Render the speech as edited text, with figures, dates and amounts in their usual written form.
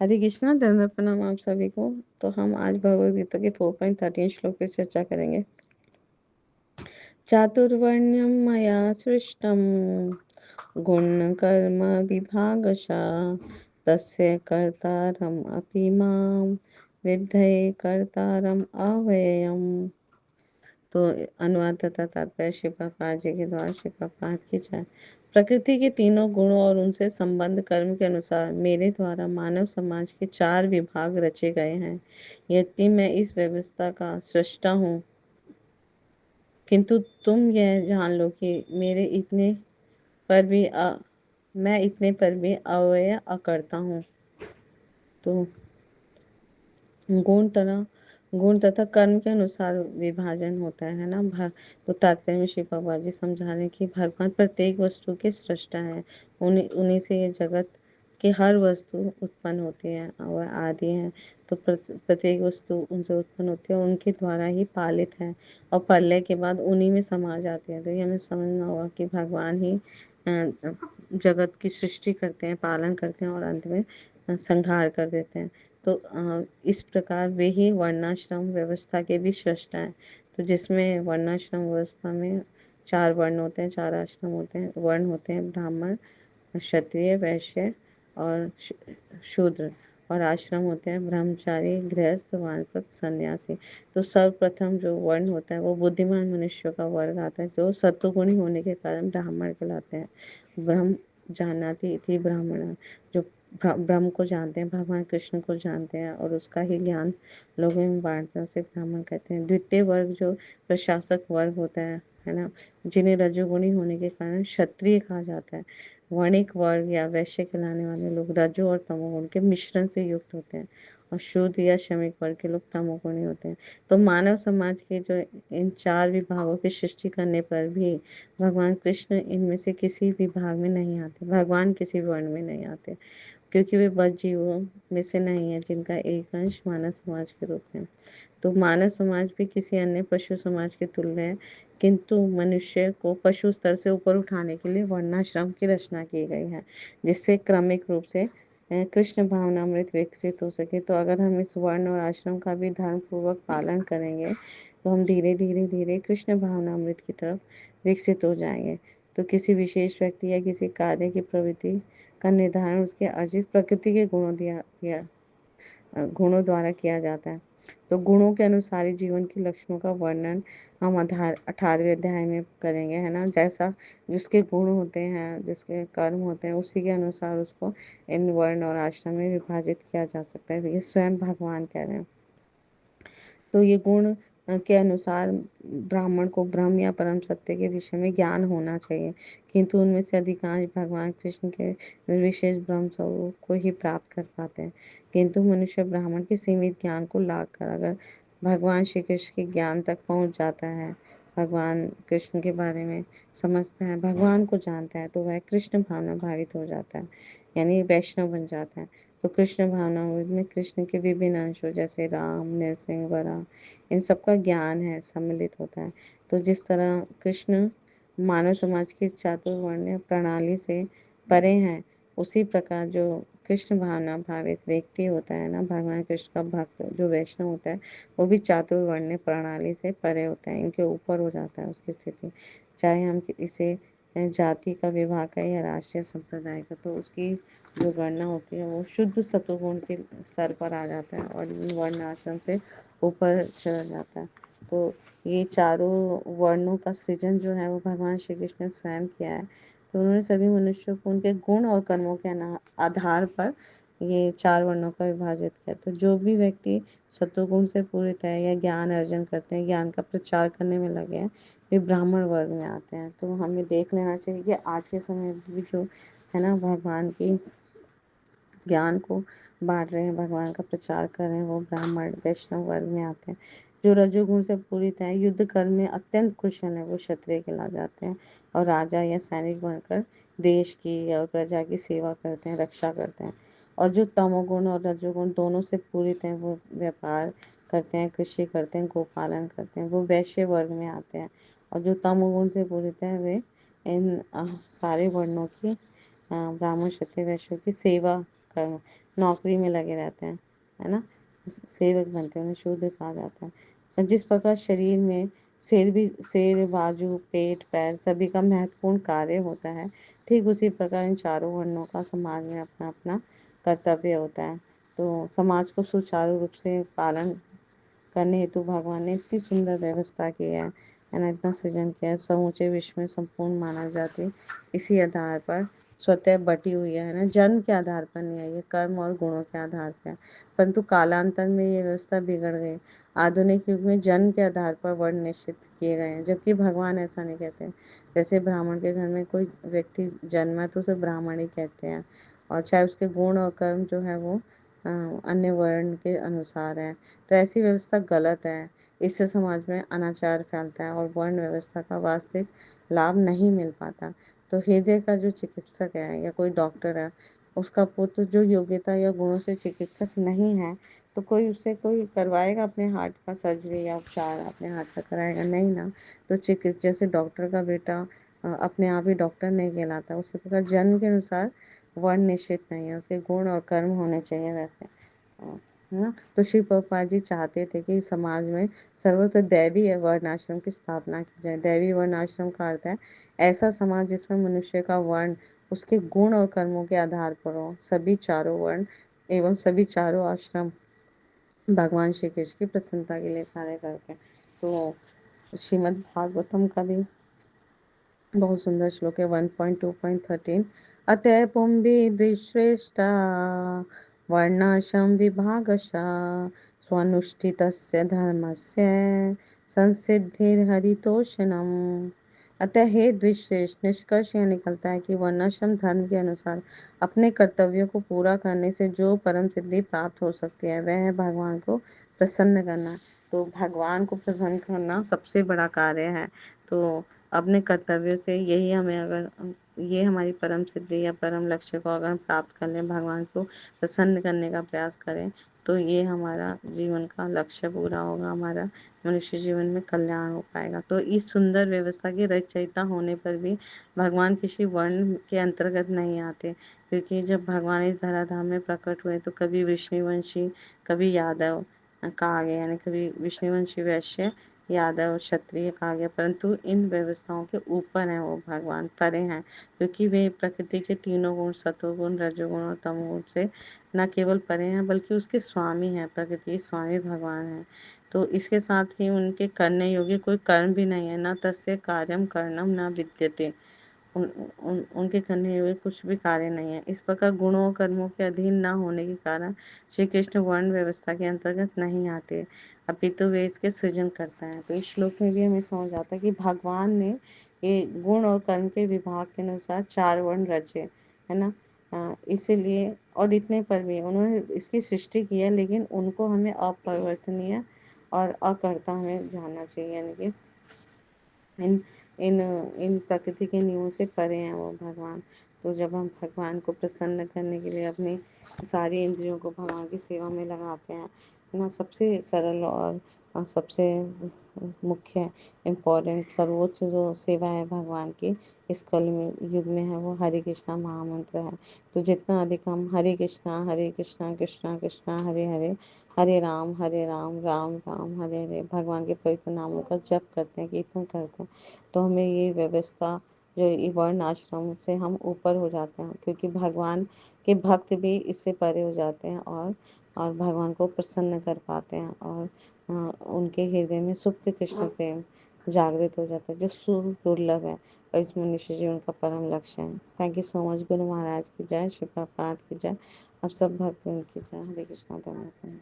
हरे कृष्णा, दंडवत प्रणाम आप सभी को। तो हम आज भगवद गीता के 4.13 श्लोक पर चर्चा करेंगे। चातुर्वर्ण्यं मया सृष्टं गुणकर्म विभागशः तस्य कर्तारम् अपि मां विद्धये कर्तारम् अव्ययम्। तो अनुवाद तथा तात्पर्य श्री प्रभुपाद जी के द्वारा श्री प्रभुपाद की जय। प्रकृति के तीनों गुणों और उनसे संबंध कर्म के अनुसार मेरे द्वारा मानव समाज के 4 विभाग रचे गए हैं। यद्यपि मैं इस व्यवस्था का सृष्टा हूँ, किंतु तुम यह जान लो कि पर भी मैं इतने पर भी अव्यय अकर्ता हूँ। तो गुण तरह गुण तथा कर्म के अनुसार विभाजन होता है ना। तो तात्पर्य में श्री बाबा जी समझा रहे हैं कि भगवान प्रत्येक वस्तु के सृष्टा है। उन्हीं उन्हीं से ये जगत की हर वस्तु उत्पन्न होती है और आदि है। तो प्रत्येक वस्तु उनसे उत्पन्न होती है और उनके द्वारा ही पालित है और प्रलय के बाद उन्हीं में समा जाती है। तो ये हमें समझना होगा कि भगवान ही जगत की सृष्टि करते हैं, पालन करते हैं और अंत में संहार कर देते हैं। तो इस प्रकार वे ही वर्णाश्रम व्यवस्था के भी सृष्टा हैं। तो जिसमें वर्णाश्रम व्यवस्था में 4 वर्ण होते हैं, 4 आश्रम होते हैं, वर्ण होते हैं ब्राह्मण, क्षत्रिय, वैश्य और शूद्र। और आश्रम होते हैं ब्रह्मचारी, गृहस्थ, वानप्रस्थ, सन्यासी। तो सर्वप्रथम जो वर्ण होता है वो बुद्धिमान मनुष्यों का वर्ग आता है, जो सत्वगुणी होने के कारण ब्राह्मण कहलाते हैं। ब्रह्म जानाति इति ब्राह्मण, जो ब्रह्म को जानते हैं, भगवान कृष्ण को जानते हैं और उसका ही ज्ञान लोगों में बांटते हैं, उसे ब्राह्मण कहते हैं। द्वितीय वर्ग जो प्रशासक वर्ग होता है ना, जिन्हें रजोगुणी होने के कारण क्षत्रिय कहा जाता है। वणिक वर्ग या वैश्य कहलाने वाले लोग रजो और तमोगुण के मिश्रण से युक्त होते हैं और शूद्र या श्रमिक वर्ग के लोग तमोगुणी होते हैं। तो मानव समाज के जो इन 4 विभागों की सृष्टि करने पर भी भगवान कृष्ण इनमें से किसी विभाग में नहीं आते, भगवान किसी वर्ण में नहीं आते, क्योंकि वे बद्ध जीवों में से नहीं है जिनका एक अंश मानव समाज के रूप में। तो मानव समाज भी किसी अन्य पशु समाज के तुल्य है, किंतु मनुष्य को पशु स्तर से ऊपर उठाने के लिए वर्णाश्रम की रचना की गई है, जिससे क्रमिक रूप से कृष्ण भावनामृत विकसित हो सके। तो अगर हम इस वर्ण और आश्रम का भी धर्म पूर्वक पालन करेंगे तो हम धीरे धीरे धीरे कृष्ण भावनामृत की तरफ विकसित हो जाएंगे। तो किसी विशेष व्यक्ति या किसी कार्य की प्रवृत्ति का निर्धारण उसके अर्जित प्रकृति के गुणों द्वारा किया जाता है। तो गुणों के अनुसार ही जीवन के लक्ष्यों का वर्णन हम 18वें अध्याय में करेंगे, है ना। जैसा जिसके गुण होते हैं, जिसके कर्म होते हैं, उसी के अनुसार उसको इन वर्ण और आश्रम में विभाजित किया जा सकता है। ये स्वयं भगवान कह रहे हैं। तो ये गुण के अनुसार ब्राह्मण को ब्रह्म या परम सत्य के विषय में ज्ञान होना चाहिए, किंतु उनमें से अधिकांश भगवान कृष्ण के निर्विशेष ब्रह्म स्वरूप को ही प्राप्त कर पाते हैं। किंतु मनुष्य ब्राह्मण के सीमित ज्ञान को लाग कर अगर भगवान श्री कृष्ण के ज्ञान तक पहुंच जाता है, भगवान कृष्ण के बारे में समझता है, भगवान को जानता है, तो वह कृष्ण भावना भावित हो जाता है, यानी वैष्णव बन जाता है। तो कृष्ण भावनामृत में कृष्ण के विभिन्न अंशों जैसे राम, नरसिंह, वरा, इन सबका ज्ञान है सम्मिलित होता है। तो जिस तरह कृष्ण मानव समाज की चातुर्वर्ण्य प्रणाली से परे हैं, उसी प्रकार जो कृष्ण भावना भावित व्यक्ति होता है ना, भगवान कृष्ण का भक्त जो वैष्णव होता है, वो भी चातुर्वर्ण्य प्रणाली से परे होता है, इनके ऊपर हो जाता है उसकी स्थिति। चाहे हम इसे जाति का, विवाह का या राष्ट्रीय संप्रदाय का, तो उसकी जो गणना होती है वो शुद्ध सतोगुण के स्तर पर आ जाता है और वर्ण आश्रम से ऊपर चला जाता है। तो ये चारों वर्णों का सृजन जो है वो भगवान श्री कृष्ण ने स्वयं किया है। तो उन्होंने सभी मनुष्यों को उनके गुण और कर्मों के आधार पर ये 4 वर्णों का विभाजित किया। तो जो भी व्यक्ति सत्वगुण से पूरित है या ज्ञान अर्जन करते हैं, ज्ञान का प्रचार करने में लगे हैं, वे ब्राह्मण वर्ग में आते हैं। तो हमें देख लेना चाहिए कि आज के समय में भी जो है ना, भगवान की ज्ञान को बांट रहे हैं, भगवान का प्रचार कर रहे हैं, वो ब्राह्मण वैष्णव वर्ग में आते हैं। जो रजोगुण से पूरित है, युद्ध कर्म में अत्यंत कुशल है, वो क्षत्रिय कहला जाते हैं और राजा या सैनिक बनकर देश की और प्रजा की सेवा करते हैं, रक्षा करते हैं। और जो तमोगुण और रजोगुण दोनों से पूरित हैं, वो व्यापार करते हैं, कृषि करते हैं, गोपालन करते हैं, वो वैश्य वर्ग में आते हैं। और जो तमोगुण से पूरित है, वे इन सारे वर्णों की ब्राह्मण, क्षत्रिय, वैश्यों की सेवा नौकरी में लगे रहते हैं, है ना, सेवक बनते हैं, उन्हें शूद्र कहा जाता है। और जिस प्रकार शरीर में सिर, बाजू, पेट, पैर सभी का महत्वपूर्ण कार्य होता है, ठीक उसी प्रकार इन चारों वर्णों का समाज में अपना अपना कर्तव्य होता है। तो समाज को सुचारू रूप से पालन करने हेतु भगवान ने इतनी सुंदर व्यवस्था की है ना, इतना सृजन किया है। समूचे विश्व में संपूर्ण मानव जाति इसी आधार पर स्वतः बटी हुई है ना, जन्म के आधार पर नहीं है, ये कर्म और गुणों के आधार पर है। परंतु कालांतर में ये व्यवस्था बिगड़ गई। आधुनिक युग में जन्म के आधार पर वर्ण निश्चित किए गए हैं, जबकि भगवान ऐसा नहीं कहते। जैसे ब्राह्मण के घर में कोई व्यक्ति जन्मा तो उसे ब्राह्मण ही कहते हैं, और चाहे उसके गुण और कर्म जो है वो अन्य वर्ण के अनुसार है। तो ऐसी व्यवस्था गलत है। इससे समाज में अनाचार फैलता है और वर्ण व्यवस्था का वास्तविक लाभ नहीं मिल पाता। तो हृदय का जो चिकित्सक है या कोई डॉक्टर है, उसका पुत्र जो योग्यता या गुणों से चिकित्सक नहीं है, तो कोई उससे कोई करवाएगा अपने हार्ट का सर्जरी या उपचार अपने हार्ट का कराएगा नहीं ना। तो चिकित्सक जैसे डॉक्टर का बेटा अपने आप ही डॉक्टर नहीं कहलाता, उसी प्रकार जन्म के अनुसार वर्ण निश्चित नहीं है, उसके गुण और कर्म होने चाहिए वैसे, है ना। तो श्री प्रभुपाद जी चाहते थे कि समाज में सर्वत्र दैवी वर्णाश्रम की स्थापना की जाए। दैवी वर्णाश्रम का अर्थ है ऐसा समाज जिसमें मनुष्य का वर्ण उसके गुण और कर्मों के आधार पर हो। सभी चारों वर्ण एवं सभी चारों आश्रम भगवान श्री कृष्ण की प्रसन्नता के लिए कार्य करते हैं। तो श्रीमद् भागवतम का भी बहुत सुंदर श्लोक है 1.2.13। अतः पुंभी द्विश्रेष्ठा वर्णाश्रम विभागशः स्वनुष्ठितस्य धर्मस्य संसिद्धिर्हरितोषणम्। अतः हे द्विश्रेष्ठ, निष्कर्ष यह निकलता है कि वर्णाश्रम धर्म के अनुसार अपने कर्तव्यों को पूरा करने से जो परम सिद्धि प्राप्त हो सकती है वह है भगवान को प्रसन्न करना। तो भगवान को प्रसन्न करना सबसे बड़ा कार्य है। तो अपने कर्तव्यों से यही हमें, अगर ये हमारी परम सिद्धि या परम लक्ष्य को अगर हम प्राप्त कर लें, भगवान को प्रसन्न करने का प्रयास करें, तो ये हमारा जीवन का लक्ष्य पूरा होगा, हमारा मनुष्य जीवन में कल्याण हो पाएगा। तो इस सुंदर व्यवस्था के रचयिता होने पर भी भगवान किसी वर्ण के अंतर्गत नहीं आते, क्योंकि जब भगवान इस धराधाम में प्रकट हुए तो कभी विष्णुवंशी, कभी यादव कहा गया, यानी कभी विष्णुवंशी, वैश्य, यादव, क्षत्रिय कहा गया, परंतु इन व्यवस्थाओं के ऊपर हैं वो भगवान, परे हैं, क्योंकि वे प्रकृति के तीनों गुण सत्वगुण, रजोगुण और तमोगुण से न केवल परे हैं बल्कि उसके स्वामी हैं। प्रकृति स्वामी भगवान है। तो इसके साथ ही उनके करने योग्य कोई कर्म भी नहीं है, न तस्य कार्यम करणम न विद्यते। उनके करने हुए कुछ भी कार्य नहीं है। इस प्रकार गुणों और कर्मों के अधीन न होने के कारण श्री कृष्ण वर्ण व्यवस्था के अंतर्गत नहीं आते, अपितु वे इसके सृजन करता है। तो इस श्लोक में भी हमें समझ आता है कि भगवान ने ये गुण और कर्म के विभाग के अनुसार 4 वर्ण रचे, है ना। इसीलिए, और इतने पर भी उन्होंने इसकी सृष्टि की है, लेकिन उनको हमें अपरिवर्तनीय और अकर्ता हमें जानना चाहिए, यानी कि इन इन इन प्रकृति के नियमों से परे हैं वो भगवान। तो जब हम भगवान को प्रसन्न करने के लिए अपनी सारी इंद्रियों को भगवान की सेवा में लगाते हैं ना, सबसे सरल और सबसे मुख्य, इम्पोर्टेंट, सर्वोच्च जो सेवा है भगवान की इस कल में युग में है, वो हरे कृष्णा महामंत्र है। तो जितना अधिक हम हरे कृष्णा कृष्णा कृष्णा हरे हरे, हरे राम राम राम हरे हरे, भगवान के पवित्र नामों का जप करते हैं, कीर्तन करते हैं, तो हमें ये व्यवस्था जो ये वर्ण आश्रम से हम ऊपर हो जाते हैं, क्योंकि भगवान के भक्त भी इससे परे हो जाते हैं और भगवान को प्रसन्न कर पाते हैं, और उनके हृदय में सुप्त कृष्ण प्रेम जागृत हो जाता है, जो सुर दुर्लभ है और इस मनुष्य जीवन का परम लक्ष्य है। Thank you so much. Guru Maharaj की जय, श्री प्रभुपाद की जय, आप सब भक्त की जय। हरे कृष्णा। धन्यवाद।